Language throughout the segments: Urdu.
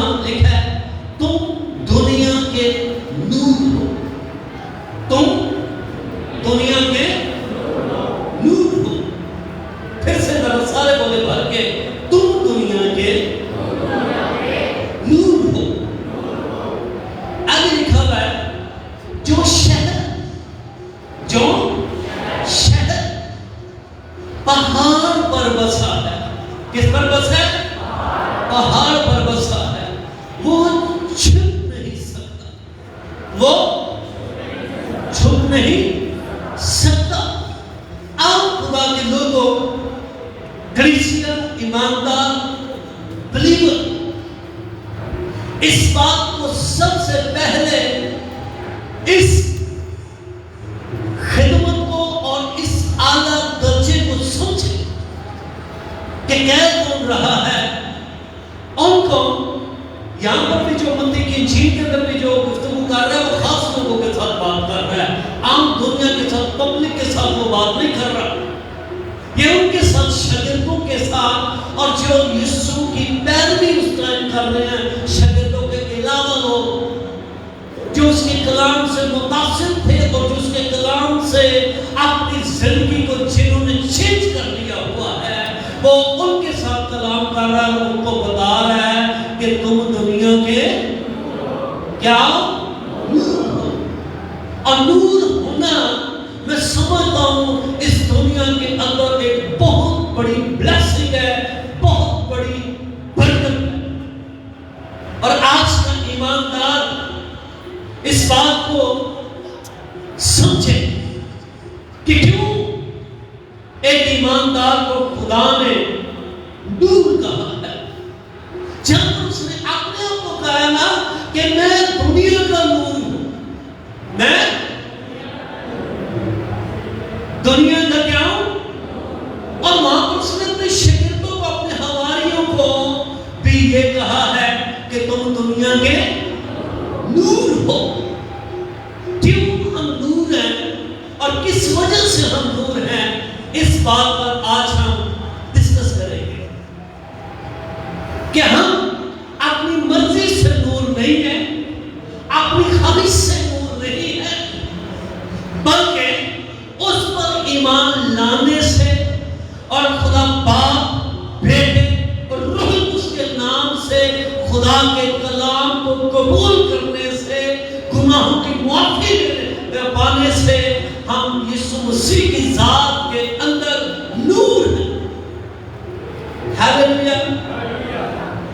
یہاں لکھا ہے تم دنیا کے نور ہو، تم دنیا کے نور ہو. پھر سے ذرا سارے بولے بھر کے تم دنیا کے نور ہو. آگے لکھا ہوا ہے جو شہر پہاڑ پر بسا ہے. کس پر بسا ہے؟ پہاڑ پر بسا ہے. وہ چھپ نہیں سکتا، وہ چھپ نہیں سکتا. آپ خدا کے لوگوں، کلیسیا، ایماندار بلیور، اس بات کو سب سے پہلے اس خدمت کو اور اس اعلیٰ درجے کو سمجھے کہ کیا کون رہا ہے. ان کو یہاں پر بھی جو متی کی انجیل کے اندر بھی جو گفتگو کر رہا ہے وہ خاص لوگوں کے ساتھ بات کر رہا ہے. عام دنیا کے ساتھ، پبلک کے ساتھ وہ بات نہیں کر رہا. یہ ان کے ساتھ، شاگردوں کے ساتھ، اور جو یسوع کی پیروی اس ٹائم کر رہے ہیں، شاگردوں کے علاوہ لوگ جو اس کے کلام سے متاثر تھے اور جو اس کے کلام سے اپنی زندگی کو جنہوں نے چینج کر لیا ہوا ہے، وہ ان کے ساتھ کلام کر رہا ہے اور ان کو بتا رہا ہے کہ تم دنیا کے کیا نور ہو. اور نور ہونا میں سمجھتا ہوں اس دنیا کے اندر ایک بہت بڑی بلیسنگ ہے، بہت بڑی برکت ہے. اور آج کا ایماندار اس بات کو سمجھے کہ کیوں ایک ایماندار کو خدا نے نور کہا ہے. جب اس نے اپنے آپ کو کہا نا کہ میں دنیا کا نور ہوں، میں دنیا کا کیا ہوں. اور وہاں پر اس نے اپنے شاگردوں کو، اپنے حواریوں کو بھی یہ کہا ہے کہ تم دنیا کے نور ہو. کیوں ہم نور ہیں اور کس وجہ سے ہم نور ہیں، اس بات پر آج ہم ڈسکس کریں گے. کہ ہم اپنی مرضی سے نور نہیں ہیں، اپنی خواہش سے نور نہیں ہیں، بلکہ اس پر ایمان لانے سے اور خدا باپ، بیٹے اور روح القدس کے نام سے خدا کے کلام کو قبول کرنے سے، گناہوں کی معافی پانے سے ہم یسوع مسیح کی ذات کے اندر نور ہیں. ہاللویا.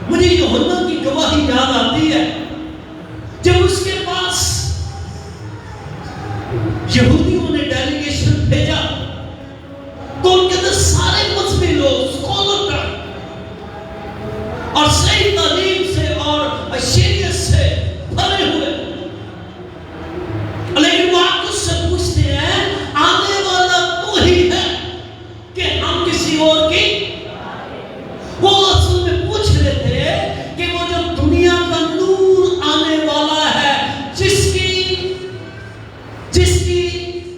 مجھے یوحنا کی گواہی یاد آتی ہے جب اس کے پاس یہودیوں نے ڈیلیگیشن بھیجا تو ان کے اندر سارے مذہبی لوگ، اسکالر کا اور صحیح تعلیم سے اور شریعت سے بھرے ہوئے، لیکن وہ آپ اس سے پوچھتے ہیں آنے والا تو ہی ہے کہ ہم کسی اور کی. وہ اصل میں پوچھ رہے تھے کہ وہ جو دنیا کا نور آنے والا ہے، جس کی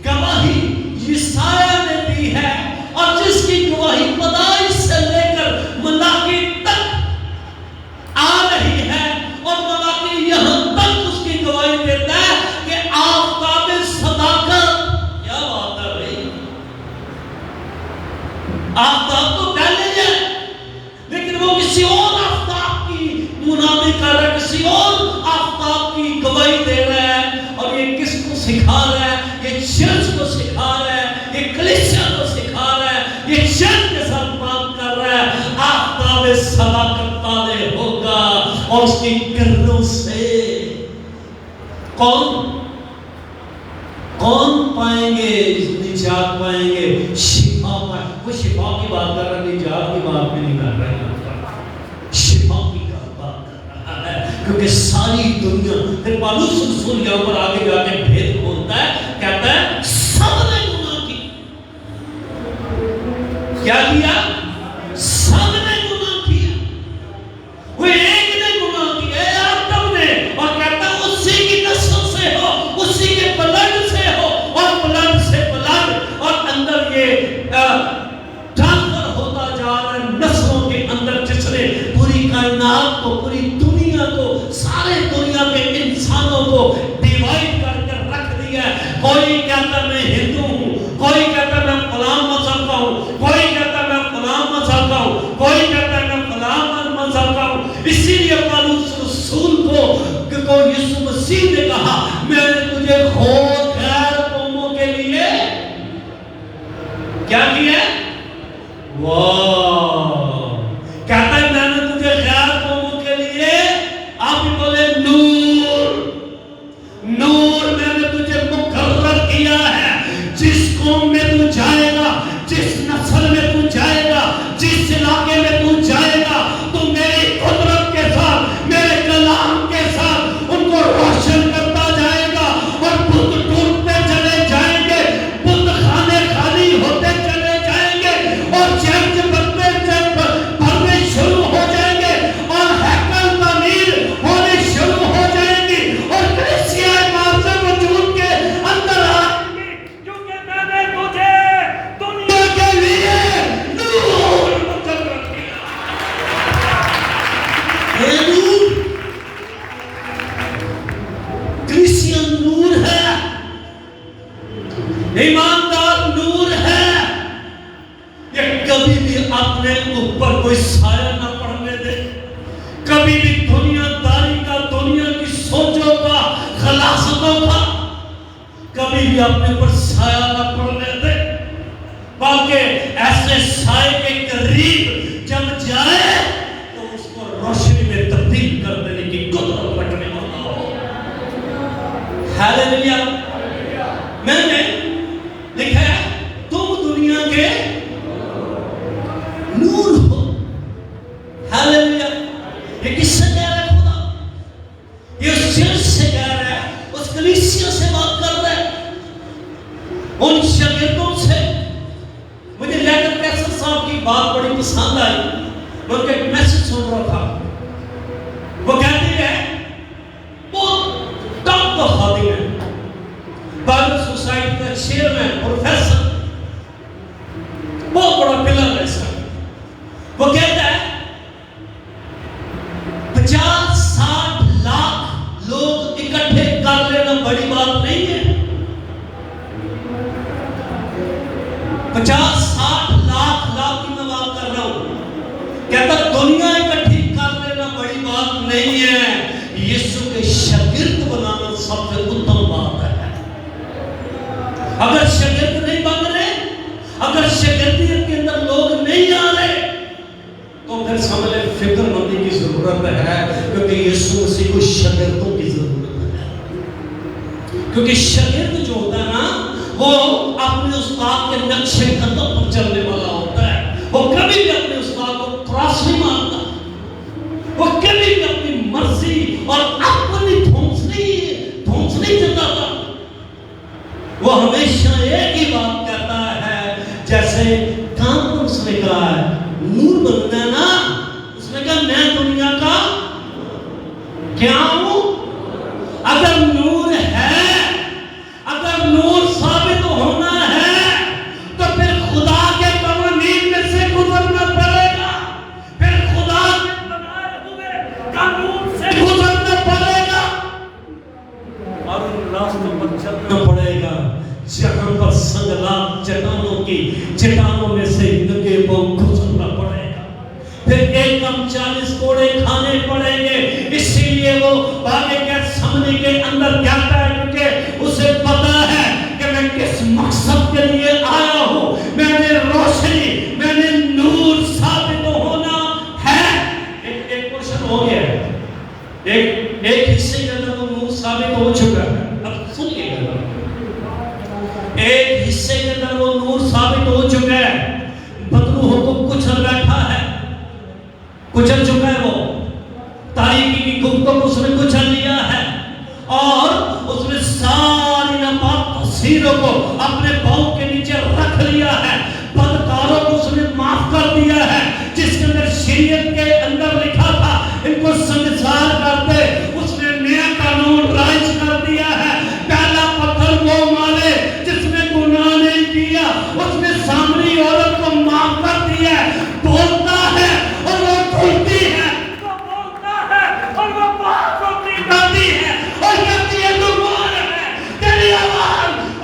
گواہی یسایہ نے دی ہے اور جس کی گواہی پیدائش سے لے کر ملاکی تک آ رہی ہے، اور ملاکی یہاں تک اس کی گواہی دیتا ہے کہ آفتاب صداقت. کیا بات ہے بھائی، آفتاب تو پہلے ہے لیکن وہ کسی اور آفتاب کی منادی کر رہا ہے، کسی اور آفتاب کی گواہی دے رہا ہے. اور یہ کس کو سکھا رہا ہے؟ یہ چرچ کو سکھا رہا ہے، یہ کلیسیا کو سکھا رہا ہے، یہ چرچ کے ساتھ بات کر رہا ہے. آفتاب صداقت طالع ہوگا اور اس کی کرنوں سے کون پائیں گے؟ نجات پائیں گے، شفا پائیں. وہ شفا کی بات کر رہا ہے، نجات کی بات بھی نہیں کر رہا ہے. شفا کی بات کر رہا ہے کیونکہ ساری دنیا. پھر پالوس رسول یہاں پر آگے جا کے بھید کھولتا ہے، کہتا ہے سب نے گناہ کی. کیا کیا؟ سب نے گناہ کیا. وہ ایک نے گناہ کیا، آدم نے، اور کہتا ہے اسی کی نسل سے ہو، اسی کے بلڈ سے ہو، اور بلڈ سے بلڈ، اور اندر یہ ٹرانسفر ہوتا جا رہا ہے نسلوں کے اندر، جس نے پوری کائنات کو، پوری دنیا کوئی کہتا ہے میں ہندو ہوں، کوئی کہتا ہے میں فلاں مذہب کا ہوں، کوئی کہتا ہے میں فلاں مذہب کا ہوں، کوئی کہتا ہے میں فلاں مذہب کا ہوں۔ اسی لیے پالوس رسول کو یسوع مسیح نے کہا میں نے تجھے خود غیر قوموں کے لیے کیا کیا؟ واہ، کہتا ہے میں نے تجھے غیر قوموں کے لیے، آپ بھی بولے نور، نور میں نے تجھے مقرر کیا ہے۔ جس قوم میں تو جائے گا، جس نسل میں تو جائے گا، جس علاقے میں تو جائے گا، تو میری قدرت کے ساتھ، میرے کلام کے ساتھ ان کو روشن کرتا جائے گا، اور بت ٹوٹتے چلے جائیں گے، بت خانے خالی ہوتے چلے جائیں گے، اور چرچ بھرنے شروع ہو جائیں گے، اور ہیکل تعمیر ہونے شروع ہو جائیں گی، اور کلیسیاں معاشر وجود کے اندر آئیں گی، کیونکہ میں نے تجھے دنیا کے لیے نور مقرر کیا۔ یہ نور کلیسیاں نور ہے، ایماندار نور ہے، یہ کبھی بھی اپنے اوپر کوئی سایہ نہ پڑنے دے، کبھی بھی دنیا داری کا، دنیا کی سوچوں کا، خلاصتوں کا کبھی بھی اپنے اوپر سایہ نہ پڑنے دے، بلکہ ایسے سائے کے قریب جب جائے تو اس کو روشنی میں تبدیل کر دینے کی قدرت رکھنے والا ہو۔ ہاللیلویا۔ میں نے لکھا ہے تم دنیا کے نور ہو۔ ہاللیلویا۔ یہ کس سے کہہ رہا ہے خدا؟ یہ اس چرچ سے کہہ رہا ہے، اس کلیسیا سے بات کر رہا ہے، ان شاگردوں سے۔ مجھے لیڈر کیسر صاحب کی بات بڑی پسند آئی، میں ان کا ایک میسج سن رہا تھا، وہ کہتے ہیں بہت ٹاپ کا خادم ہے، بائبل سوسائٹی کا چیئرمین، پروفیسر، بہت بڑا پلر ہے سر۔ وہ کہتا ہے 50-60 لاکھ لوگ اکٹھے کر لینا بڑی بات نہیں ہے۔ 50-60 لاکھ کی میں بات کر رہا ہوں، کہتا دنیا اکٹھی کر لینا بڑی بات نہیں ہے، یسوع کے شاگرد بنانا سب سے اتم بات ہے۔ اگر شاگرد نہیں بن رہے، اگر شاگردیت کے اندر لوگ نہیں آ رہے، تو پھر سمجھ لیں فکر مندی کی ضرورت ہے، کیونکہ یسوع مسیح کو شاگردوں کی ضرورت ہے۔ کیونکہ شاگرد جو ہوتا ہے نا، وہ اپنے استاد کے نقشے قدم پر چلنے والا ہوتا ہے، وہ کبھی بھی اپنے استاد کو کراس نہیں مارتا، وہ کبھی بھی اپنی مرضی اور اپنی دھونس نہیں جتاتا، وہ ہمیشہ ایک ہی بات کہتا ہے، جیسے کام کو اس نے کہا ہے نور بننا ہے نا، اس نے کہا میں دنیا کا کیا ہوں؟ اگر نور ہے، اگر نور ثابت ہونا ہے، تو پھر خدا کے قوانین میں سے گزرنا پڑے گا، پھر خدا کے بنائے ہوئے قانون سے گزرنا پڑے گا، اور ان راستوں پر چلنا پڑے گا جہاں پر سنگلاخ چٹانوں میں سے ننگے پاؤں گزرنا پڑے گا، پھر ایک کم 40 کوڑے کھانے پڑیں گے۔ اسی لیے وہ باغ گیتسمنی کے اندر جاتا ہے، کیونکہ اسے پتا ہے کہ میں کس مقصد کے لیے آیا ہوں، میں نے روشنی، میں نے نور ثابت ہونا ہے۔ ایک پورشن ہو گیا ہے، ایک حصے کے اندر وہ نور ثابت ہو چکا ہے۔ اب سنیے گا، ایک حصے کے اندر وہ نور ثابت ہو چکا ہے، بدلو حکم کچل بیٹھا ہے، کچل چکا ہے، وہ تاریکی کی گفتگو کو اس نے کچل لیا ہے، اور اس نے ساری ناپاک تصویروں کو اپنے پاؤں کے نیچے رکھ لیا ہے، بدکاروں کو اس نے معاف کر دیا ہے، جس کے اندر شریعت کے اندر لکھا تھا ان کو سنسار کر دے، اس نے نیا قانون رائج کر دیا ہے۔ پہلا پتھر وہ مارے جس نے گناہ نہیں کیا، اس نے سامری عورت کو معاف کر دیا ہے، بولتا ہے اور وہ دھلتی ہے، وہ بولتا ہے اور وہ بات ہوتی جاتی ہے، اور کہتی ہے تو مار ہے تیری آواز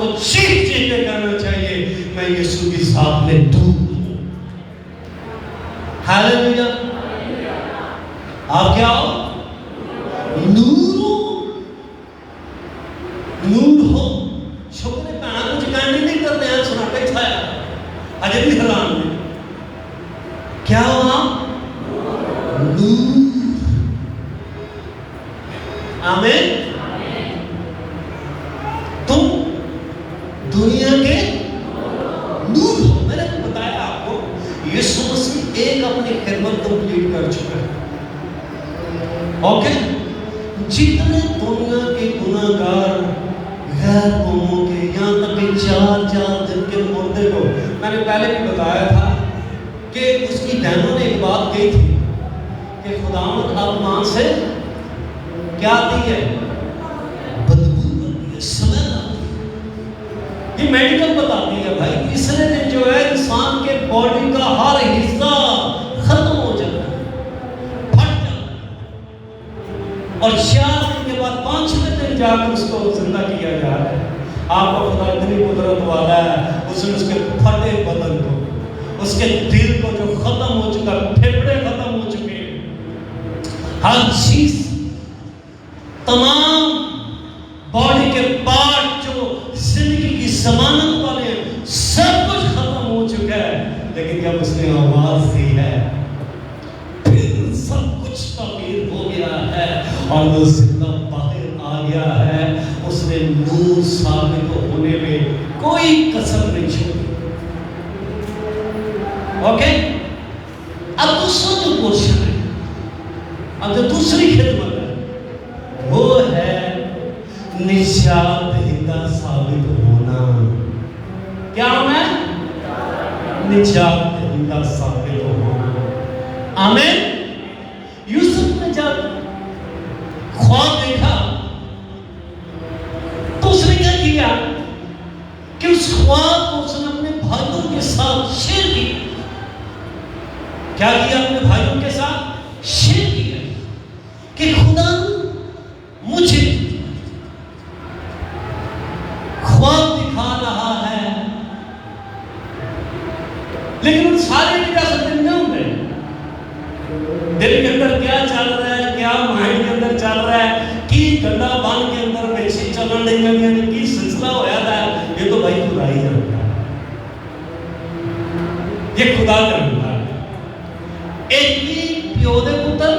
کو چیخ چیخ کے کہنا چاہیے میں یسوع کی ذات میں دور ہوں. ہاللیلویا. آپ کیا ہو؟ نور ہو. نور ہو. چھوٹے پہنا کچھ کہنے نہیں کرتے ہیں, سناٹے چھایا اجے بھی حیران میں کیا ہو آپ؟ نور. آمین. تم دنیا کے نور ہو. میں نے بتایا آپ کو یسوع مسیح ایک اپنی خدمت کمپلیٹ کر چکا ہے. اوکے, جتنے دنیا کے گناہگار غیر قوموں کے, یہاں تک کہ 4 دن کے مردے کو, میں نے پہلے بھی بتایا تھا کہ اس کی بہنوں نے ایک بات کہی تھی کہ خداوند اب ماں سے کیا آتی ہے؟ بدبو آتی ہے, سمیل آتی ہے. یہ میڈیکل بتاتی ہے بھائی. تیسرے دن جو ہے انسان کے باڈی کا ہر حصہ ختم ہو جاتا ہے, پھٹ جاتا ہے, اور 4 دن کے بعد 5ویں دن جا کر اس کو زندہ کیا جا رہا ہے. آپ کا خدا اتنی قدرت والا ہے, اس نے اس کے پھٹے بدن کو, اس کے دل کو جو ختم ہو چکا, پھیپھڑے ختم ہو چکے ہیں, ہر چیز, تمام باڈی کے پارٹ جو زندگی کی ضمانت والے ہیں, سب کچھ ختم ہو چکا ہے. لیکن جب اس نے آواز دی ہے پھر سب کچھ تعمیر ہو گیا ہے اور وہ زندہ باہر آ گیا ہے. اس نے نور ثابت ہونے میں کوئی کسر نہیں چھوڑی. اوکے, اب دوسرا جو پورشن ہے, اب جو دوسری خدمت ہے وہ ہے نجات دہندہ ثابت ہونا. کیا ہونا ہے؟ نجات دہندہ ثابت ہونا. آمین. یوسف نے جب خواب دیکھا تو اس نے کیا کیا کہ اس خواب کو اس نے اپنے بھائیوں کے ساتھ شیئر کیا. کیا کیا؟ اپنے بھائیوں کے ساتھ شیئر کیا کہ خدا مجھے خواب دکھا رہا ہے, لیکن ان سارے کی کیا سمجھ میں ہوئے دل کے اندر کیا چل رہا ہے, کیا مائنڈ کے اندر چل رہا ہے, کی گندا بان کے اندر بیچی چلن نہیں کرنی ہے, کی سلسلہ ہویا تھا, یہ تو بھائی خدا ہی جانتا ہے, یہ خدا جانتا ہے. ایک ہی پیو دے پتر,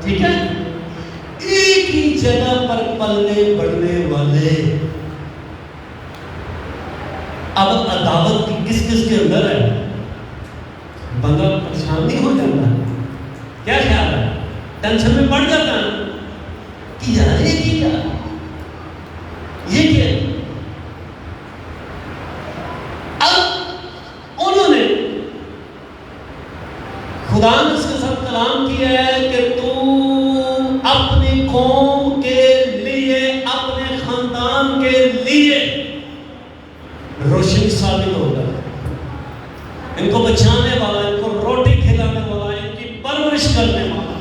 ٹھیک ہے, ایک ہی جگہ پر پلنے بڑھنے والے. اب عداوت کی کس کس کے اندر ہے؟ بندہ پریشان نہیں ہو جاتا ہے, کیا خیال ہے, ٹینشن میں پڑ جاتا ہے کہ یار یہ کیا, یہ کیا. اب انہوں نے خدا نے اس کے ساتھ کلام کیا ہے کہ تو اپنی قوم کے لیے, اپنے خاندان کے لیے روشنی ثابت ہوگا, ان کو بچانے والا, ان کو روٹی کھلانے والا, ان کی پرورش کرنے والا.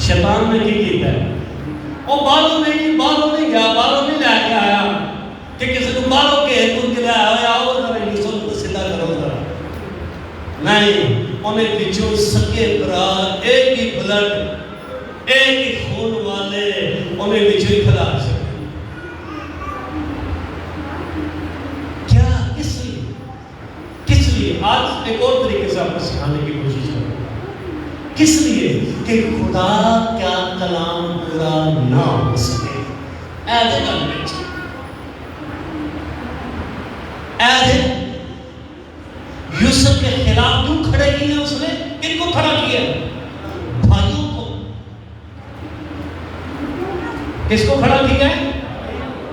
شیطان نے کی کیتا ہے, وہ بالوں نہیں گیا, بالوں نہیں لے کے آیا کہ کسی کو بالوں کے تم کے لے آؤ ذرا یوسف کو سیدھا کرو ذرا. نہیں, انہیں بچوں سکے برا, ایک ہی بلڈ, ایک ہی خون والے, انہیں بچوں ہی کھلا سکے. کیا, کس لیے آج ایک اور طریقے سے آپ کو سکھانے کی کوشش کروں. کس لیے کہ خدا کا کلام پورا نہ ہو سکے. یوسف کے خلاف کیوں کھڑے کیے اس نے؟ کن کو کھڑا کیا؟ بھائیوں کو. کس کو کھڑا کیا ہے؟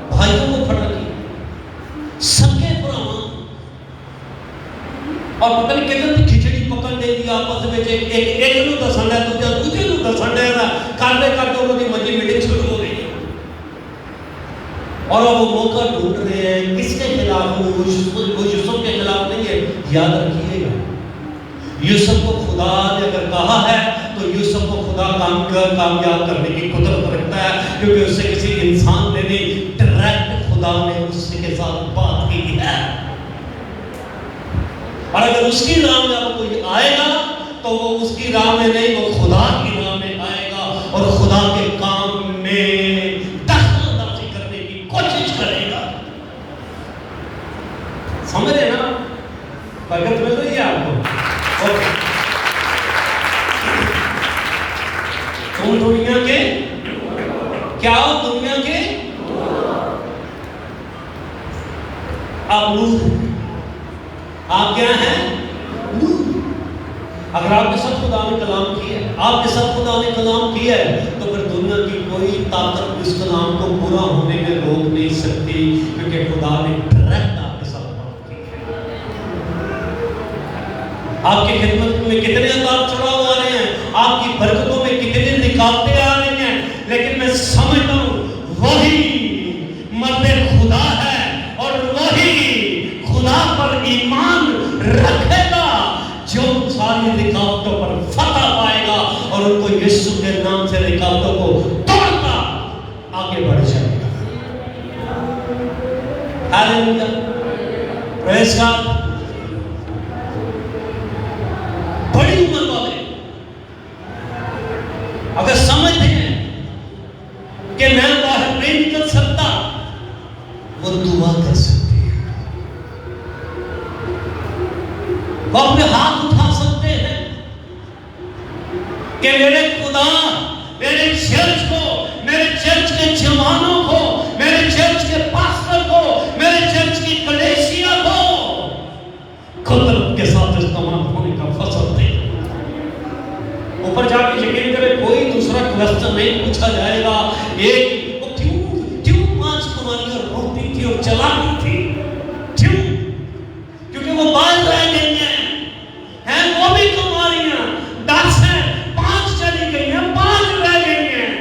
بھائیوں کو کھڑا کیا. سکے براہم, اور پتہ نہیں کتنے کھچڑی پکڑ دے دی آپس میں, ایک نو دسن ہے دوجا دوجے نو دسن ہے, کرتے کرتے انہوں کی منجی میٹنگ شروع ہو گئی اور وہ موقع ڈھونڈ رہے ہیں کس کے خلاف. وہ یوسف کے خلاف نہیں ہے. یاد رکھیے گا, یوسف کو خدا نے اگر کہا ہے تو یوسف کو خدا کامیاب کرنے کی قدرت رکھتا ہے, کیونکہ اسے کسی انسان نے نہیں, ڈائریکٹ خدا نے اس کے ساتھ بات کی ہے. اور اگر اس کی راہ میں اب کوئی آئے گا تو وہ اس کی راہ میں نہیں، وہ خدا کی راہ میں آئے گا اور خدا کے کام میں دخل اندازی کرنے کی کوشش کرے گا. سمجھ رہے نا؟ برکت مل رہی ہے آپ کو؟ تم دنیا کے کیا ہو؟ دنیا کے آپ نور ہیں. آپ کیا ہیں؟ نور. اگر آپ کے ساتھ خدا نے کلام کیا ہے، آپ کے ساتھ خدا نے کلام کیا ہے، تو پھر دنیا کی کوئی طاقت اس کلام کو پورا ہونے میں روک نہیں سکتی، کیونکہ خدا نے ڈائریکٹ آپ کے ساتھ بات کی ہے. آپ کی خدمت میں کتنے اتار چڑھاؤ آ رہے ہیں، آپ کی برکتوں میں کتنی رکاوٹیں آ رہی ہیں، لیکن میں سمجھتا ہوں وہی مرد خدا ہے اور وہی خدا پر ایمان رکھے گا جو ساری رکاوٹوں پر فتح پائے گا اور ان کو یسوع کے نام سے رکاوٹوں کو توڑتا آگے بڑھ جائے گا. ہاللیلویا، پریز گاڈ. بڑی عمر والے اگر سمجھتے ہیں کہ میں باہر نہیں نکل سکتا، وہ دعا کر سکتے ہیں، وہ اپنے ہاتھ اٹھا سکتے ہیں کہ میرے خدا میرے چرچ کو، میرے چرچ کے جوانوں کو، میرے چرچ کے پاسٹر کو، میرے چرچ کی کلیسیا کو قدرت کے ساتھ استعمال ہونے کا فضل دے. اوپر جا کے یقین کرے کوئی دوسرا کوسچن نہیں پوچھا جائے گا. ایک کیوں 5 کماریاں روٹی تھی اور چلاتی تھی؟ کیوں؟ کیونکہ وہ باز رہ گئی ہیں وہ بھی کماریاں 10 ہیں، 5 چلی گئی ہیں، 5 رہ گئی ہیں.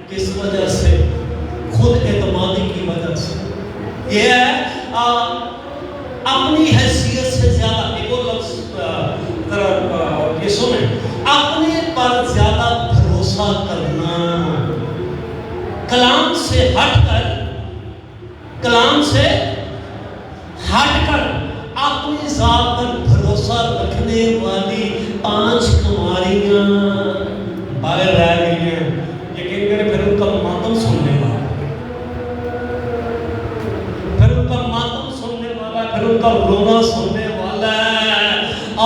کس وجہ سے؟ خود اعتمادی کی وجہ سے. یہ ہے اپنی حیثیت سے زیادہ. ایک اور لفظ یہ سنیں، اپنے پر زیادہ بھروسہ کرنا. کلام سے ہٹ کر اپنی ذات پر بھروسہ رکھنے والی 5 کماریاں باہر رہ گئی ہیں. یقین کریں پھر ان کا ماتم سننے والا پھر ان کا رونا سننے والا ہے.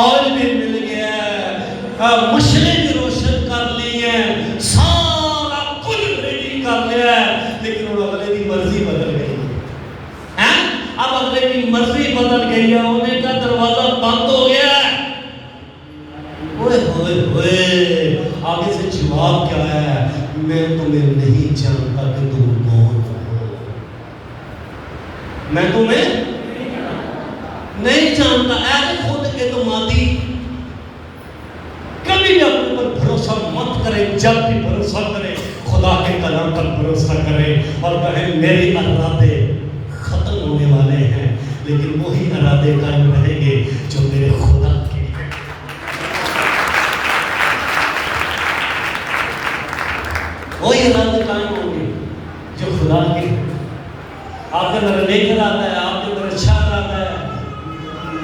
آج بھی مل گیا ہے، مشرے بھی روشن کر لی ہے، سارا کچھ ریڈی کر لیا ہے، لیکن وہ اگلے کی مرضی بدل گئی ہے. اب اگلے کی مرضی بدل گئی ہے، ہونے کا دروازہ بند ہو گیا ہے. ہوئے ہوئے ہوئے آگے سے جواب کیا ہے؟ میں تمہیں نہیں جانتا کہ تم کون ہو. میں تمہیں نہیں جانتا. ایسے خود اعتمادی کبھی بھی اپنے پر بھروسہ مت کرے. جب بھی بھروسہ کرے خدا کے کلام پر بھروسہ کرے اور کہے میرے ارادے ختم ہونے والے ہیں لیکن وہی ارادے قائم رہیں گے جو میرے خدا کے ہیں. وہی ارادے قائم ہوں گے جو خدا کے ہیں. آپ کے اندر نیک ارادہ ہے، آپ کے اندر اچھا ارادہ ہے،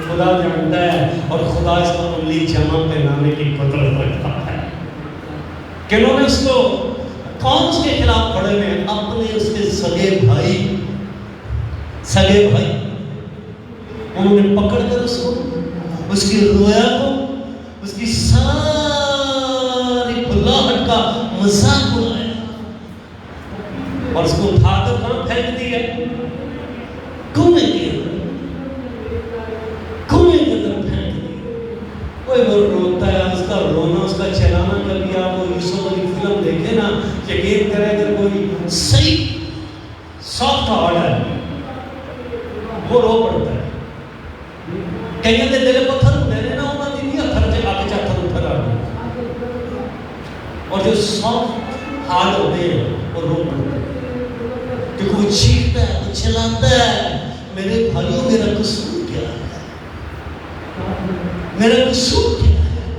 خدا جانتا ہے اور خدا اس کو عملی جمع پہنانے کی قدرت رکھتا ہے. کنہوں نے اس کو کون اس کے خلاف کھڑے ہوئے؟ اپنے اس کے سگے بھائی انہوں نے پکڑ کر اس کو، اس کی رویا کو، اس کی ساری بھلاہٹ کا مذاق اڑایا اور اس کو اٹھا کر کہاں پھینک دیا؟ کنویں کے اندر پھینک دیا. کوئی وہ روتا ہے، اس کا رونا، اس کا چلانا. کبھی آپ وہ یوسف والی فلم دیکھیں نا، یقین کریں اگر کوئی صحیح سافٹ ہارٹ ہے وہ رو پڑتا ہے. کہیں دے دل پتھر ہوتے ہیں نا، انہوں نے نہیں اتھر سے آگے چاہتا اتھر آ گیا. اور جو سافٹ ہارٹ ہوتے ہیں وہ رو پڑتے ہیں کیونکہ وہ چیختا ہے، وہ چلاتا ہے. میرے بھائیوں میرا قصور کیا ہے؟ میرا قصور کیا ہے؟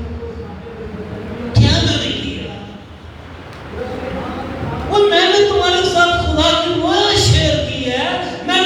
کیا میں نے کیا؟ وہ میں نے تمہارے ساتھ خدا کی رویا شیئر کی ہے. میں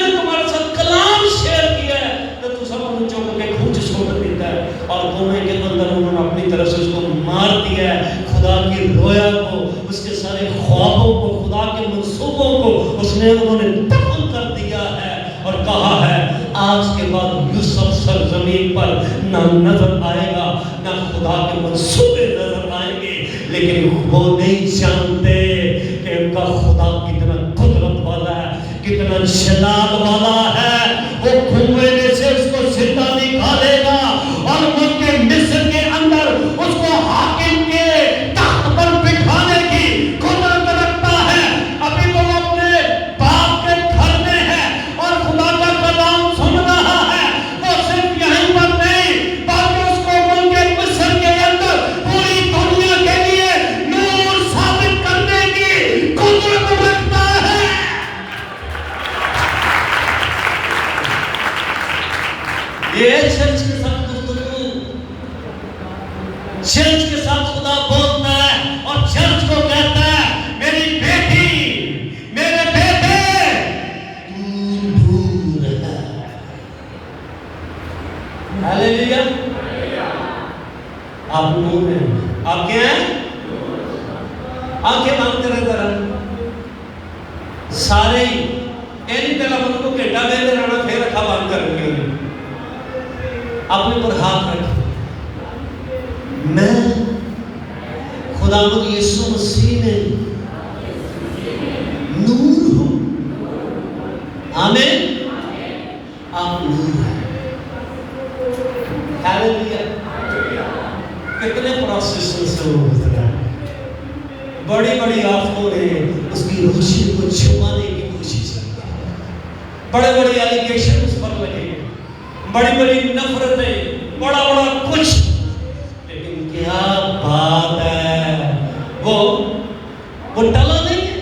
مار دیا ہے، خدا کی رویا کو، اس کے سارے خوابوں کو، خدا کے منصوبوں کو اس نے انہوں نے دفن کر دیا ہے اور کہا ہے آج کے بعد یوسف سرزمین پر نہ نظر آئے گا، نہ خدا کے منصوبے نظر آئیں گے، لیکن وہ نہیں جانتے کہ ان کا خدا کتنا قدرت والا ہے، کتنا جلال والا ہے۔ وہ کنویں میں سے اس کو زندہ نکالے گا اور ملک مصر کے اندر اس کو حاکم کے تخت پر بٹھانے کی قدرت رکھتا ہے۔ ابھی وہ اپنے باپ کے گھر میں ہے اور خدا کا کلام سن رہا ہے، وہ صرف یہیں پر نہیں بلکہ اس کو ملک مصر کے اندر پوری دنیا کے لیے نور ثابت کرنے کی قدرت رکھتا ہے۔ یہ چرچ کے ساتھ گفتگو، چرچ کے ساتھ خدا بولتا ہے اور چرچ کو کہتا ہے میری بیٹی، میرے بیٹے، تو دور ہے۔ ہاللیلویا۔ آپ نور ہیں، آپ کیا ہیں؟ آنکھیں بند کریں ذرا، سارے ایلی پہلا من کو کٹا دے دے رہنا پھر رکھا بند کر کے اپنے پر ہاتھ رکھیں۔ میں خدا مجھ یسوع مسیح میں نور ہوں۔ آمین۔ آپ نور ہیں۔ ہاللیلویا۔ کتنے پروسیسوں سے وہ گزرا ہے، بڑی بڑی آفتوں نے اس کی روشنی کو چھپانے کی کوشش کی، بڑے بڑے ایلیگیشن اس پر لگے، بڑی بڑی نفرتیں، بڑا بڑا کچھ، لیکن کیا بات ہے، وہ ٹلا نہیں ہے،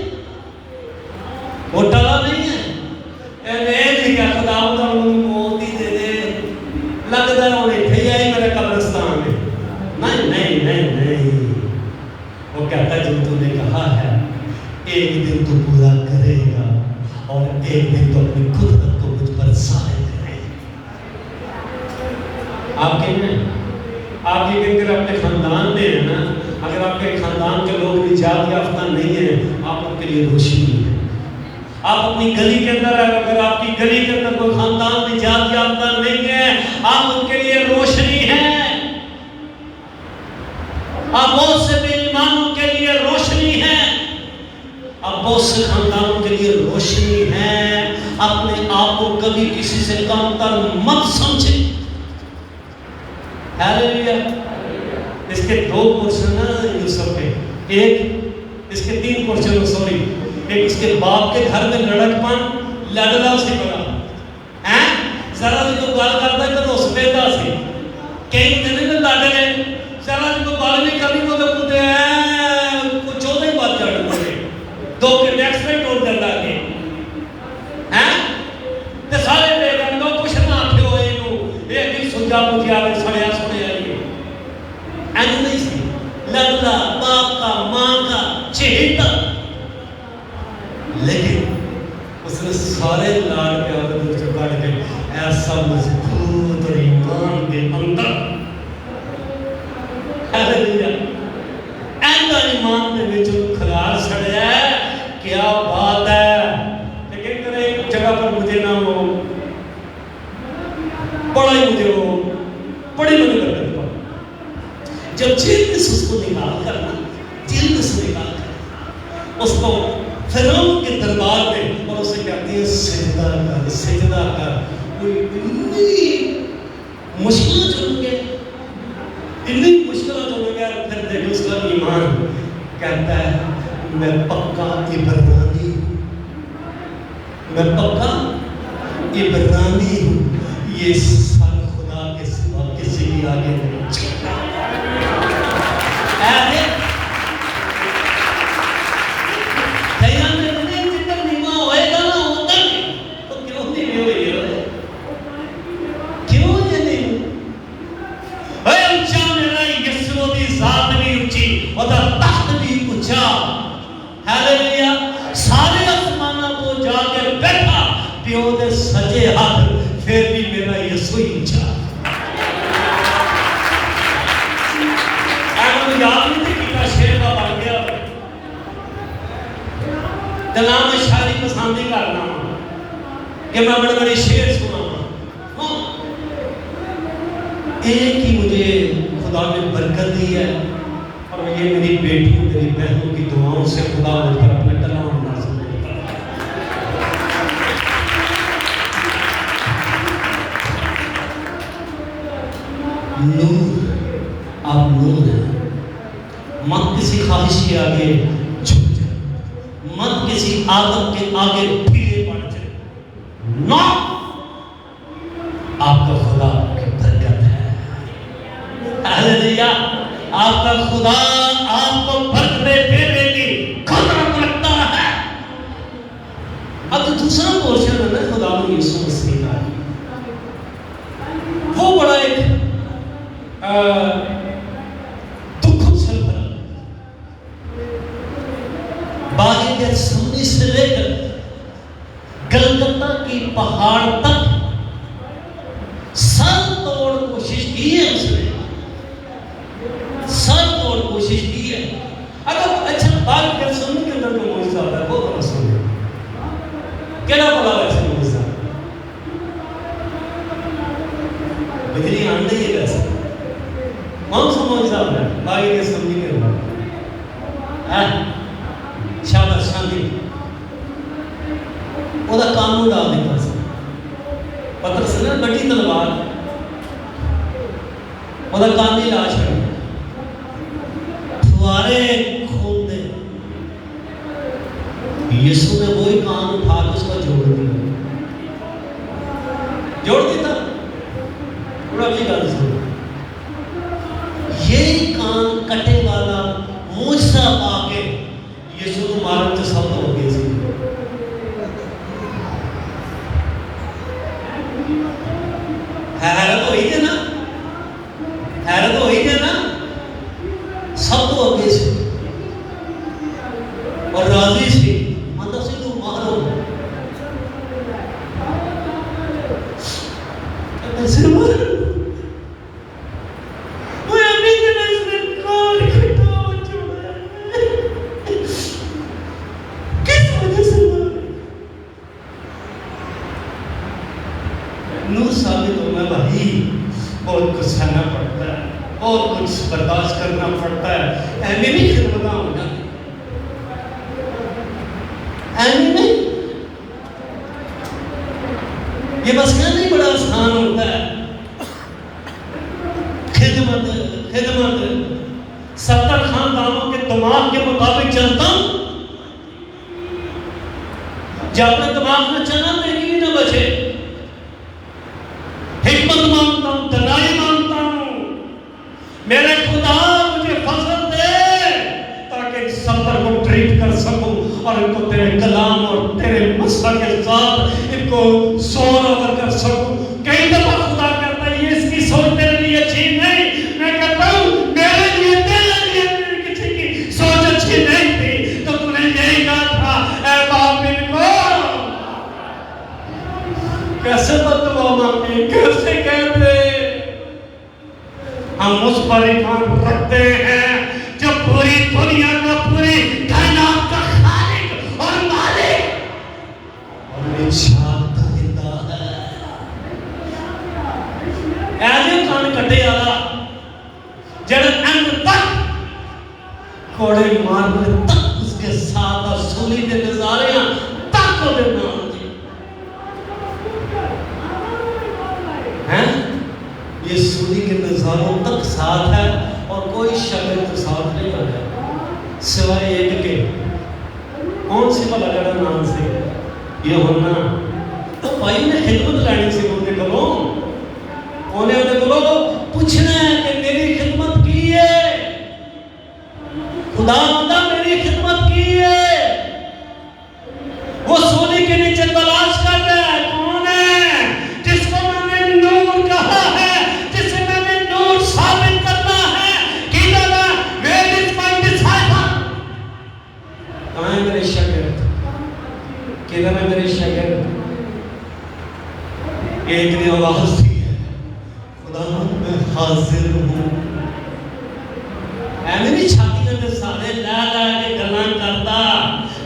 وہ ٹلا نہیں ہے۔ اے کیا خدا موتی دے دے، لگتا ہے وہ اتھے آئی میرے قبرستان میں، نہیں نہیں نہیں نہیں، وہ کہتا ہے جو تو نے کہا ہے ایک دن تو پورا کرے گا اور ایک دن تو اپنی قدرت کو مجھ پر ظاہر کرے گا۔ آپ کہیں ہیں، آپ یہ کہتے ہیں اپنے خاندان میں ہیں نا، اگر آپ کے خاندان کے لوگ نجات یافتہ نہیں ہیں، آپ ان کے لیے روشنی ہے۔ آپ اپنی گلی کے اندر، اگر آپ کی گلی کے اندر کوئی خاندان نجات یافتہ نہیں ہے، آپ ان کے لیے روشنی ہیں۔ آپ بہت سے بے ایمانوں کے لیے روشنی ہے، آپ بہت سے خاندانوں کے لیے روشنی ہے۔ اپنے آپ کو کبھی کسی سے کم تر مت سمجھیں۔ ہاللیلویا۔ اس کے دو پورشن ہیں یوسف کے، ایک اس کے تین پورشن، سوری، ایک اس کے باپ کے گھر میں لڑک پن لڑلا سے بڑا ہے، ذرا جو گال کرتا ہے تو اس پہ دا سے کئی دن میں لڑ گئے، ذرا جو گال نہیں کرنی تو کتے ہیں کچھ ہو نہیں بات جڑ پڑے، دو کے نیکسٹ میں ٹوٹ جاتا ہے ہیں تے سارے لے گئے دو کچھ نہ آتے ہوئے ایک دن سنجا پوچھے آگے سڑیا سنے آئیے ایسے نہیں سی، لڑلا باپ کا ماں کا چہتا، لیکن اس نے سارے لاڑ کے عورت کو کاٹ کے ایسا مضبوط اور ایمان کے اندر ایسا ایمان کے بچ کھلار چھڑیا ہے، کیا بات ہے۔ لیکن کرے ایک جگہ پر مجھے نہ ہو بڑا ہی مجھے وہ بڑی بڑی برکت پڑا، جب جیل میں سے اس کو نکال کرنا، جیل میں سے نکال کر اس کو فرعون کے دربار میں، اور اسے کہتی ہے سجدہ کر، سجدہ کر، کوئی اتنی مشکل چل گیا، اتنی مشکل چل گیا، پھر دیکھو اس کا ایمان کہتا ہے میں پکا عبرانی ہوں، میں پکا عبرانی ہوں، یہ سر خدا کے سوا کسی بھی آگے نہیں چلتا۔ سارے آسمانوں کو جا کے بیٹھا پیو دے سجے ہاتھ، پھر بھی میرا یسوع اونچا۔ یاد نہیں کیتا شیر کا بن گیا تو نہ میں شاعری پسند ہی کرنا کہ میں بڑے بڑے شیر سنا ایک ہی مجھے خدا نے برکت دی ہے اور یہ میری بیٹیوں میری بہنوں کی دعاؤں سے خدا مجھ پر اپنے کلام نازل کرتا ہے. نور آپ نور ہیں. مت کسی خواہش کے آگے جھک جائے, مت کسی عادت کے آگے ڈھیلے پڑ جائے. نو آپ کا خدا کی برکت ہے. ہاللیلویا. آپ کا خدا آپ کو برکتیں دینے کی قدرت رکھتا ہے. اب دوسرا پورشن ہے نا خدا میں یسوع مسیح کا, وہ بڑا ایک دکھ سے بھرا. باغ گیتسمنی سے لے کر گلگتہ کی پہاڑ تک سر توڑ کوشش کی ہے اس نے, سر توڑ کوشش کی ہے. اگر اچھا باغ گیتسمنی کے اندر جو معجزہ ہوتا ہے وہ بڑا سمجھے کیڑا بڑا ویسے معجزہ بجلی آن نہیں ہے ویسے کون سا معجزہ ہوتا ہے باغ گیتسمنی کے اندر؟ شاباش شانتی وہ دا قانون ڈال دیتا سی پترس نے بڑی تلوار وہ دا کان دی لاش ہے پھوارے خون دے. یسوع نے وہی کان اٹھا کے اس کو جوڑ دیتا. تھوڑا بھی گل سنو, یہی کان کٹے والا معجزہ پا کے یسوع کو مارن تے سب ہو گئے سی. حیرت ہوئی تھی نا, حیرت ہوئی تھی نا, سب تو اگے سے اور راضی سے مطلب سے تو مارو ایسے مارو وہ ابھی دن اس نے کار کھٹا ہو چھوڑا کس وجہ سے مارو. نور ثابت ہونا بھائی بہت کچھ سہنا پڑتا ہے, بہت کچھ برداشت کرنا پڑتا ہے. ایمی نہیں خدمتاں ہونا, ایمی نہیں, یہ بس کیا نہیں بڑا آسان ہوتا ہے. خدمت خدمت 70 خاندانوں کے دماغ کے مطابق چلتا ہوں, جب اپنے دماغ میں چلا میری بھی نہ بچے. حکمت مانگتا ہوں, دلائی مانگتا ہوں, میرے خدا مجھے فضل دے تاکہ اس سفر کو ٹریٹ کر سکوں اور ان کو تیرے کلام اور تیرے مسئلہ کے ساتھ ان کو سور اوور کر سکوں. کئی دفعہ خدا کہتا ہے یہ اس کی سوچ میرے لیے اچھی نہیں, میں کہتا ہوں میرے لیے تیرے لیے کسی کی سوچ اچھی نہیں تھی تو تم نے یہی کہا تھا اے باپ ان کو کیسے بددعا مانگی, کیسے کہتے ہم اس پر ایمان رکھتے ہیں جو پوری دنیا کا, پوری کائنات کا خالق اور مالک اور نشان دہندہ ہے. ایسے کان کٹے والا جڑا اند تک کوڑے مارنے تک اس کے ساتھ اور سولی کے نظارے تک کو دینا یہ سولی کے نظاروں تک ساتھ ہے اور کوئی شکل تو ساتھ نہیں ہے سوائے ایک کے. کون سی بلا جڑا نام سے یہ ہونا تو بھائی نے خدمت لانی سی ہونے کرو, ہونے کرو پوچھنا ہے کہ میری خدمت کی ہے, خدا بندہ میری خدمت کی ہے. وہ سولی کے نیچے تلاش کر رہا ہے کون ہے جس کو میں نے نور کہا ہے, ثابت کرنا ہے کہ where is my disciple, کہاں ہے میرے شاگرد, کدھر ہے میرے شاگرد. ایک نے آواز دی ہے خدا میں حاضر ہوں. ایمن چھاتیاں دے سارے لا لا کے گلاں کرتا،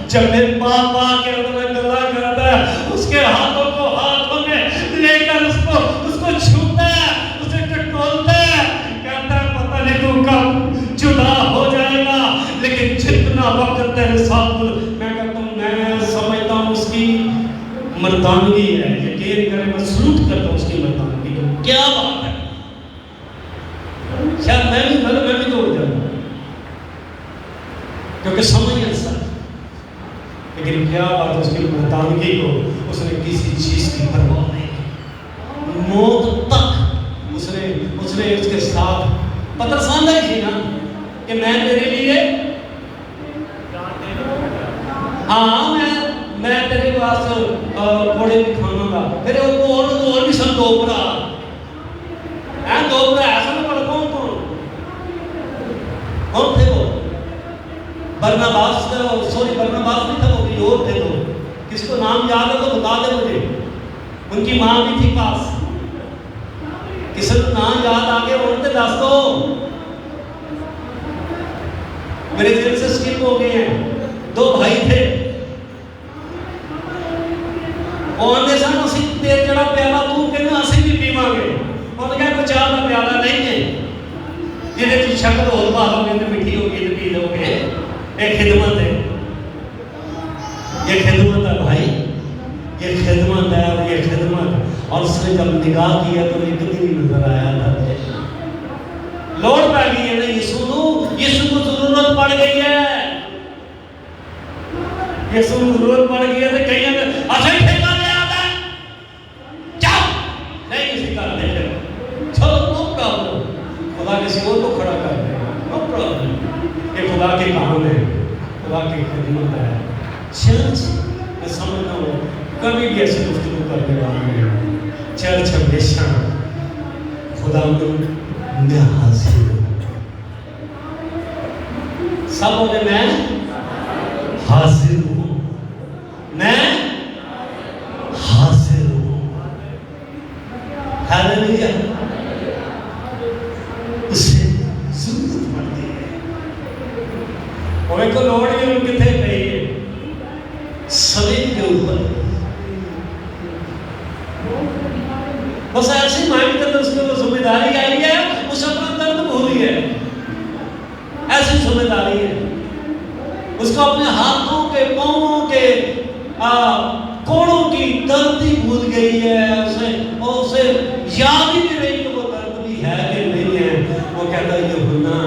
جب میں پاپا کے اندر گلاں کرتا ہے، اس کے ہاتھوں کو ہاتھوں میں لے کر اس کو چھوتا ہے، اسے ٹٹولتا ہے، کہتا ہے پتہ نہیں تو کب جدا ہو جائے گا، لیکن جتنا وقت تیرے ساتھ میں کہتا ہوں، میں سمجھتا ہوں اس کی مردانگی ہے، یقین کرے میں سلوٹ کرتا ہوں اس کی مردانگی کو. کیا بات ہے، شاید میں بھی دوڑ جاؤں کیونکہ سمجھ نہیں سکتا، لیکن کیا بات اس کی مردانگی کو، اس نے کسی چیز کی پرواہ نہیں کی، موت تک اس نے اس کے ساتھ پتہ ساندہ ہی نا کہ میں تیرے لیے ہاں میں تیرے واسطے گھوڑے بھی کھانا گا. پھر وہ اور بھی سن دو برا ایسا نہ پڑھ کون تھے وہ برناباس برناباس نہیں تھا، وہ کوئی اور تھے. تو کس کو نام یاد ہے تو بتا دے مجھے. ان کی ماں بھی تھی پاس، کسی کو نام یاد آگے بڑھتے دس دو، میرے دل سے سکپ ہو گئے ہیں. دو بھائی تھے، وہ آنے سن اسی تیر جڑا پیالہ تو کہنا اسی بھی پیواں گے. انہوں نے کہا کوئی چاہ کا پیالہ نہیں ہے جہاں کی شکل ہو پالو گے تو میٹھی ہوگی تو پی لو گے. ایک خدمت ہے، یہ خدمت ہے بھائی، یہ خدمت ہے اور یہ خدمت. اور اس نے جب نگاہ کیا تو ایک دن نظر آیا تھا لوڑ پڑ گئی ہے نا یسوع کو ضرورت پڑ گئی ہے، یسوع کو ضرورت پڑ گئی ہے. تو کہیں اچھا ہی ٹھیکہ لے آتا ہے، جاؤ نہیں کسی کا دے دے، چلو نو پرابلم، خدا کسی اور کو کھڑا کر دے، نو پرابلم. یہ خدا کے کام ہے، خدا کی خدمت ہے. چرچ میں سمجھتا ہوں کبھی بھی ایسی گفتگو کرنے والی ہے. چرچ ہمیشہ خدا میں حاضر ہوں. سب بولے میں حاضر ہوں، میں حاضر ہوں. ہاللیلویا. اسے ضرورت پڑتی ہے. اور ایک لوڑ ہی ان کتنے پہی ہے سلیب کے اوپر، بس ایسی مائنڈ کے اندر اس کو ذمہ داری آئی ہے، اس اپنا درد بھولی ہے. ایسی ذمہ داری ہے اس کو، اپنے ہاتھوں کے پاؤں کے کوڑوں کی درد ہی بھول گئی ہے. اسے یاد ہی نہیں رہی کہ وہ درد بھی ہے کہ نہیں ہے. وہ کہتا ہے یوحنا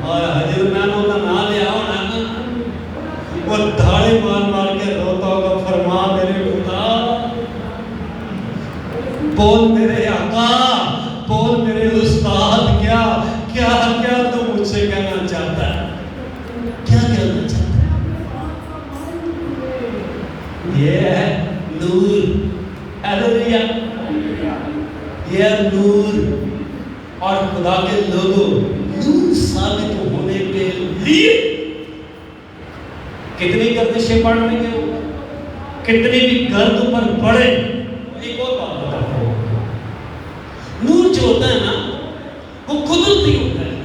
اور حضرت میں نے نہ لیا ہونا، وہ دھاڑے مار کے روتا ہوگا، فرما میرے خدا، بول میرے آقا، بول میرے استاد، کیا کیا کیا تو مجھ سے کہنا چاہتا ہے، کیا کہنا چاہتا ہے. یہ ہے نور. ہاللیلویا. یہ ہے نور. اور خدا کے لوگوں نور ثابت ہونے کے لیے کتنی گردشیں پڑ رہی ہیں، کتنی بھی گرد پر پڑے. ایک اور بات بتاتا ہوں، نور جو ہوتا ہے نا وہ قدرتی ہوتا ہے.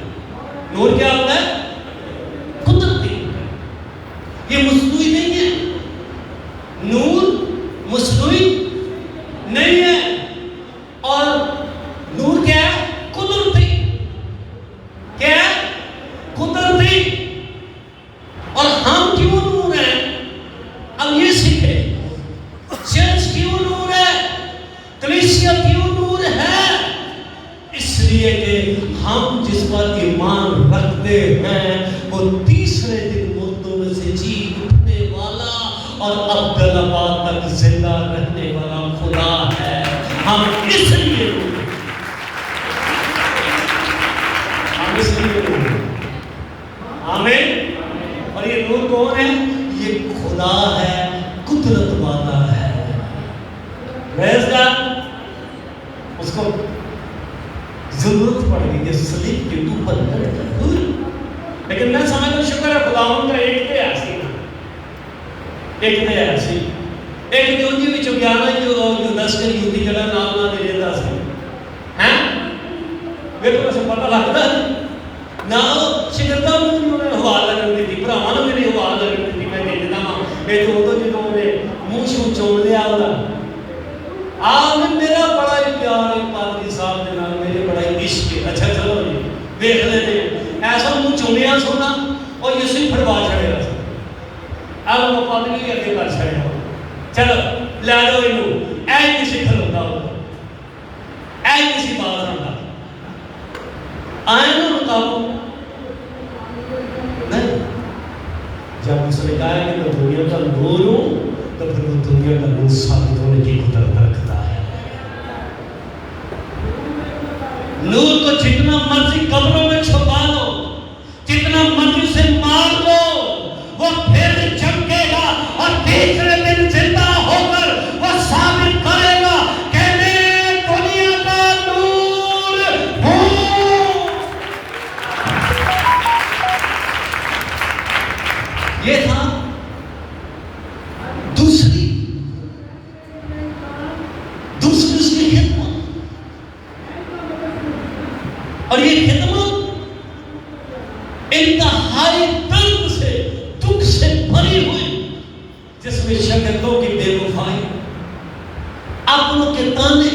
نور کیا ہوتا ہے؟ قدرتی ہوتا ہے. یہ مصنوعی نہیں ہے. نور مصنوعی نہیں ہے. اور نور کیا ہے؟ قدرتی. کیا ہے؟ قدرتی. اور ہم کیوں نور ہیں؟ اب یہ سیکھیں. چرچ کیوں نور ہے؟ کلیسیا کیوں نور ہے؟ اس لیے کہ ہم جس پر ایمان رکھتے ہیں وہ تیسرے دن مردوں میں سے جی اٹھنے والا اور ابدالآباد تک زندہ رہنے والا خدا ہے. ہم اس لیے نور ہیں. ہم اس لیے نور ہیں. آمین. اور یہ نور کون ہے؟ یہ خدا ہے، قدرت والا ہے. پریز گاڈ. اس کو ضرورت پڑ گئی ہے سلیب کے اوپر لڑکر. لیکن میں سمجھتا ہوں شکر ہے خداوند کا ایک تے ایسی نا، ایک تے ایسی، ایک تے انجی بھی چکیانا جو دس کر یوتی جڑا نام نہ دے دیتا سی ہیں. ویکھو اسے پتہ لگتا ہے نا شکردہ آپ میرا بڑا ہی پیار ہے پادری صاحب کے نال، میرے بڑا ہی عشق ہے. اچھا چلو جی دیکھ لیتے ایسا منہ چومیا سونا اور یسوع پھڑوا چھڑیا سا. اب وہ پادری اگے کر چھڑیا چلو لے لو یہ اے کسی کھلوتا ہوگا اے کسی بات آتا آئے نا رکاو نہیں. جب اس نے کہا کہ میں دنیا کا نور ہوں تو پھر وہ دنیا کا نور ثابت ہونے کی قدرت رکھتا ہے. نور کو جتنا مرضی قبروں میں چھپا لو، جتنا مرضی سے مار لو، وہ پھر چمکے گا اور تیسرے دن زندہ ہو کر وہ ثابت کرے گا کہ میں دنیا کا نور ہوں. یہ تھا دوسری اس کی خدمت. اور یہ خدمت انتہائی درد سے دکھ سے بھری ہوئی، جس میں شاگردوں کی بے وفائی، اپنوں کے تانے،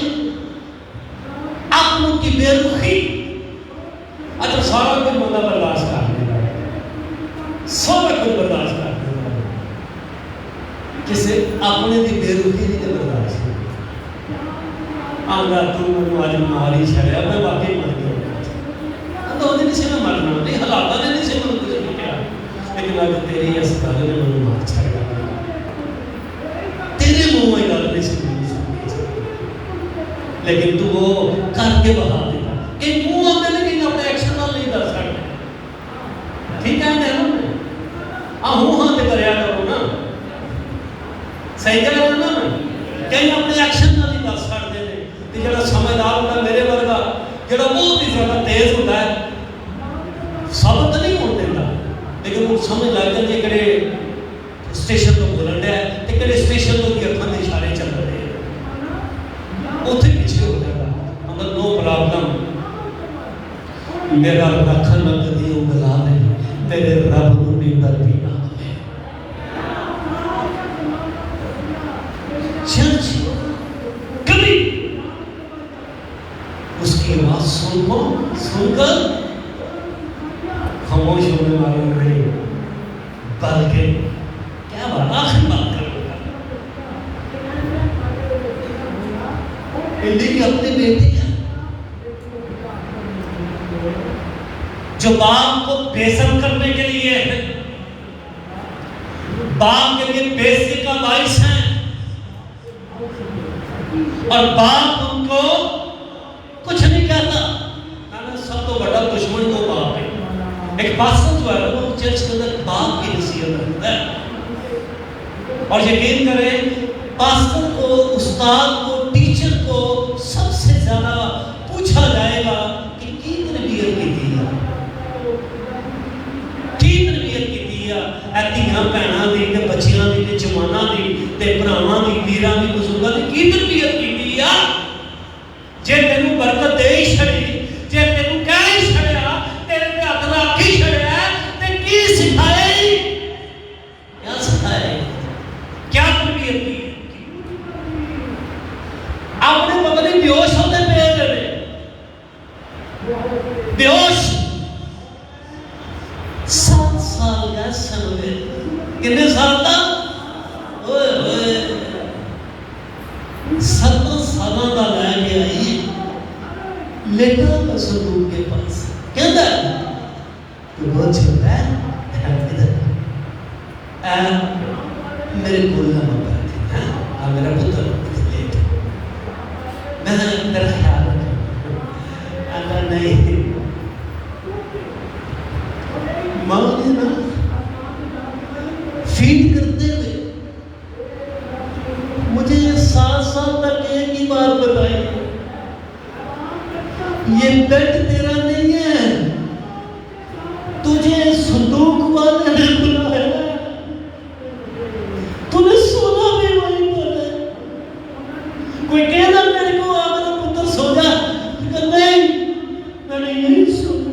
اپنوں کی بے رخی. اچھا سارا کچھ بندہ برداشت کرنے لگا، سارا کچھ برداشت کرنے لگا، کسے اپنے دی بے رخی نہیں برداشت کی. آنگا تو میں آج ماری چھڑیا میں واقعی مر گیا. تو نہیں سے میں مرنا نہیں حالات نے نہیں سے میں کچھ نہیں کیا، لیکن آج تیری اسپتال نے مجھے مار چھڑیا. تیرے منہ میں گل نہیں سے لیکن تو وہ کر کے بہا دیتا کہ منہ آتے لیکن اپنے ایکشن نال نہیں دس سکتے. ٹھیک ہے نا ہوں ہاں تے کریا کرو نا، صحیح کرو نا، کہیں اپنے ایکشن نال نہیں دس سکتے نے. تے جڑا سمجھدار ہوتا میرے ورگا جڑا بہت ہی زیادہ تیز ہوتا ہے ثابت نہیں ہونے دیتا، لیکن وہ سمجھ لگ جاتی ہے کہ اسٹیشن تو بولن ڈیا ہے تے کہ اسٹیشن تو بھی اکھاں دے اشارے چل رہے ہیں، اوتھے پیچھے ہو جائے گا. مگر نو پرابلم، میرا رکھ نہ کدی اگلا نہیں، تیرے رب نو نیندر بھی نہ آوے. چرچ کبھی اس کی آواز سن کر خاموش ہونے والے نہیں، بلکہ کیا بات آخر بات کرو گا. کی اپنی بیٹی ہے جو باپ کو بےزت کرنے کے لیے ہے، باپ کے لیے بےزتی کا باعث ہے، اور باپ ان کو کچھ نہیں کہتا. سب تو بڑا دشمن کو باپ ہے. ایک پاسٹر جو ہے وہ چرچ کے اندر باپ کی نصیحت کرتا ہے، اور یقین کریں پاسٹر کو، استاد کو، ٹیچر کو سب سے زیادہ پوچھا جائے گا کہ کی تربیت کی دی ہے، کی تربیت کی دی ہے. ایتھیاں بہناں دی تے بچیاں دی تے جواناں دی تے بھراواں دی ویراں دی بزرگاں دی کی تربیت کی دی ہے. جے تینوں برکت دے ہی چھڑی، جے تینوں کہہ ہی چھڑیا، تیرے تے ہاتھ رکھ ہی چھڑیا تے کی سکھایا ہی، کیا سکھایا ہی، کیا تربیت کی. اپنے پتہ نہیں بیوش ہوتے پہ جڑے بیوش 7 سال کا سنوے کتنے سال کا اوئے ہوئے 7 سالوں کا لے کے آئی لیٹا کا صندوق کے پاس کہتا ہے تو بہت چھوٹا ہے ادھر میرے گول نہ مبارک ہے میرا پتر لیٹ میں نے میرا خیال رکھا اللہ نہیں ماں نے نا فیڈ کرتے ہوئے مجھے 7 سال تک ایک ہی بات بتائی، یہ بیڈ تیرا نہیں ہے، تجھے صندوق والے نے بلایا، تجھے سونا بھی وہیں پر ہے. کوئی کہنا میرے کو میرا پتر سو جا، نہیں میں نے یہی سونا.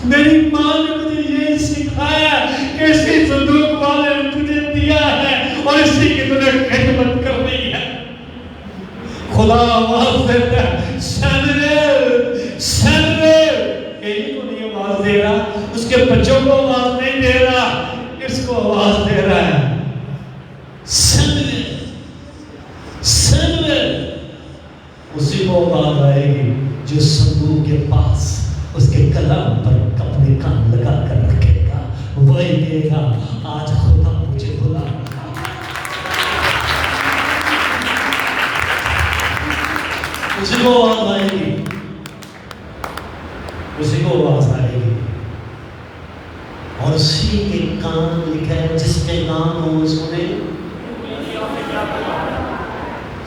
میری ماں نے مجھے یہی سکھایا کہ اسی صندوق والے نے تجھے دیا ہے اور اسی کی تجھے خدمت کرنی ہے. کو آواز دے رہا ہے سیموئل سیموئل. اسی کو آواز آئے گی جو صندوق کے پاس اس کے کلام پر اپنے کان لگا کر رکھے گا. وہی کہے گا آج خدا مجھے بلا. اسی کو آواز آئے گی, اسی کو آواز آئے گی. اور اسی کے کان لکھا ہے جس کے کان ہو سنے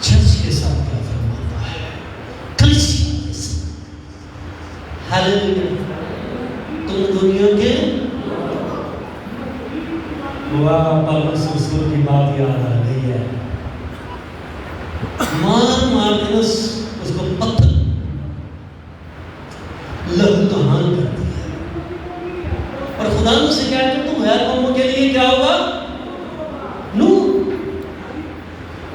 چرچ کے ساتھ کیا فرماتا ہے, کلیسیا کے ساتھ. ہاللیلویا. تم دنیا کے پالوس رسول کی بات یاد آ گئی ہے. مار مار کے اس کو پتھر لہو دہان کر دیا. اور خدا نے اسے کہا کہ تم غیر قوموں کے لیے کیا ہوگا نور.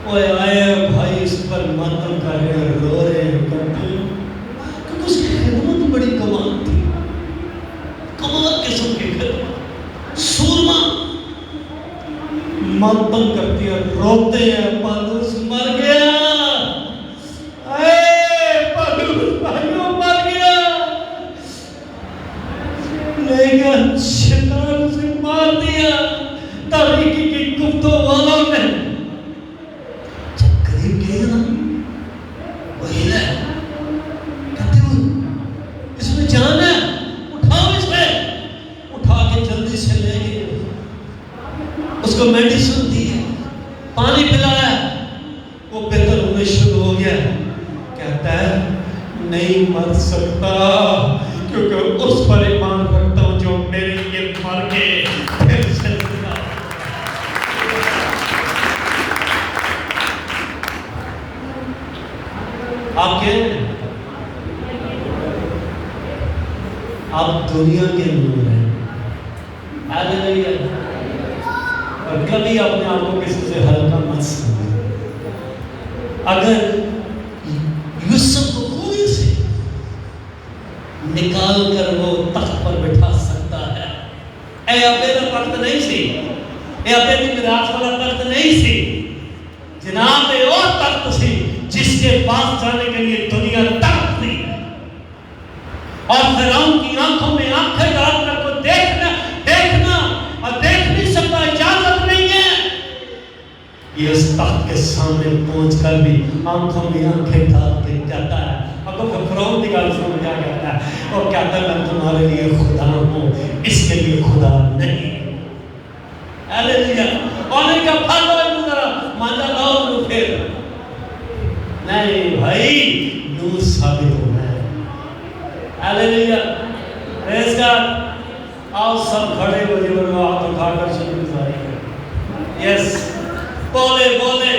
اوے آئے بھائی اس پر ماتم کر رہے ہیں, رو رہے ہیں, کرتے ہیں کیونکہ اس کی خدمت بڑی کمال تھی. کمال قسم کی خدمت. سورما ماتم کرتی ہے, روتے ہیں پالوس مر گیا. اے پالوس بھائیوں مر گیا. لیکن شیطان اسے مار دیا. تاریکی کی گفتوں والوں نے جب قریب گئے نا وہی ہے کہتے ہو اس میں جان ہے, اٹھاؤ اسے. اٹھا کے جلدی سے لے گئے, اس کو میڈیسن دی, پانی پلایا, وہ بہتر ہونے شروع ہو گیا. کہتا ہے نہیں مر سکتا کیونکہ اس پر ایمان رکھتا ہوں جو میرے لیے مر کے پھر سے زندہ. آپ کہیں آپ دنیا کے نور ہیں. ہاللیلویا. اور کبھی اپنے آپ کو کسی سے ہلکا مت سمجھو. اگر یوسف کو کوئی سے نکال کر وہ تخت پر بٹھا سکتا ہے. اے ابیدا تخت نہیں سی, اے ابیدی میراث والا تخت نہیں سی, جناب اے اور تخت سی جس کے پاس جانے کے لیے دنیا تخت تھی. اور فرعون کی آنکھوں میں آنکھیں ڈال کر کو دیکھنا اور دیکھ نہیں سکتا, اجازت نہیں ہے. یہ اس تخت کے سامنے پہنچ کر بھی آنکھوں میں آنکھیں ڈال کے کہتا ہے. اب تو فرعون کی گل سن کیا کہتا ہے, اور کہتا ہے میں تمہارے لیے خدا ہوں, اس کے لیے خدا نہیں. ہاللیلویا. اور نے کہا پھاڑو انہوں ذرا مانجا لاؤ انہوں پھر. نہیں بھائی, نور ثابت ہونا ہے. ہاللیلویا. پریز گاڈ. آؤ سب کھڑے ہو جو ہاتھ اٹھا کر شکر گزاری کریں. یس بولے بولے